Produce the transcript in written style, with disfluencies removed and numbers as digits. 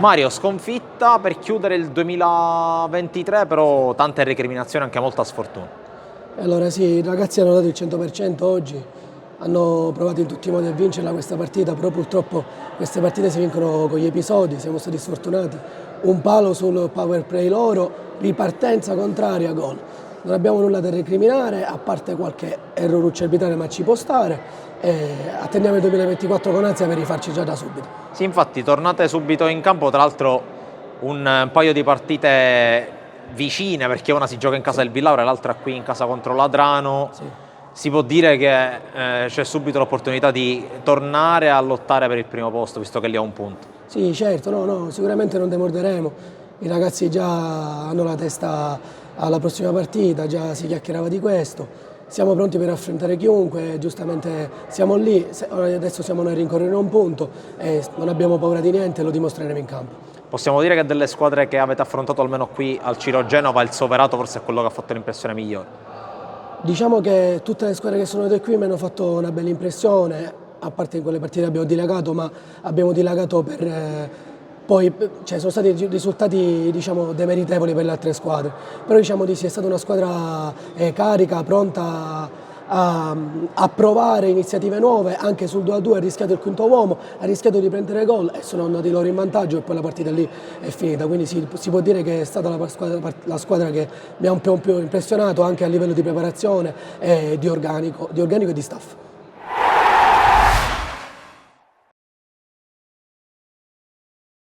Mario, sconfitta per chiudere il 2023, però tante recriminazioni, anche molta sfortuna. Allora sì, i ragazzi hanno dato il 100% oggi, hanno provato in tutti i modi a vincerla questa partita, però purtroppo queste partite si vincono con gli episodi, siamo stati sfortunati. Un palo sul power play loro, ripartenza contraria, gol. Non abbiamo nulla da recriminare, a parte qualche erroruccio arbitrale, ma ci può stare. E attendiamo il 2024 con ansia per rifarci già da subito. Sì, infatti, tornate subito in campo, tra l'altro un paio di partite vicine, perché una si gioca in casa del Villaura e l'altra qui in casa contro Ladrano. Sì. Si può dire che c'è subito l'opportunità di tornare a lottare per il primo posto, visto che lì ha un punto. Sì, certo, no, sicuramente non demorderemo. I ragazzi già hanno la testa alla prossima partita, già si chiacchierava di questo. Siamo pronti per affrontare chiunque, giustamente siamo lì, adesso siamo noi a rincorrere un punto e non abbiamo paura di niente, lo dimostreremo in campo. Possiamo dire che delle squadre che avete affrontato almeno qui al Ciro Genova, il Soverato forse è quello che ha fatto l'impressione migliore. Diciamo che tutte le squadre che sono venute qui mi hanno fatto una bella impressione, a parte in quelle partite abbiamo dilagato, ma abbiamo dilagato per poi sono stati risultati diciamo, demeritevoli per le altre squadre, però diciamo di sì, è stata una squadra carica, pronta a provare iniziative nuove, anche sul 2-2 ha rischiato il quinto uomo, ha rischiato di prendere gol e sono andati loro in vantaggio e poi la partita lì è finita, quindi si può dire che è stata la squadra che mi ha un po' più impressionato anche a livello di preparazione e di organico e di staff.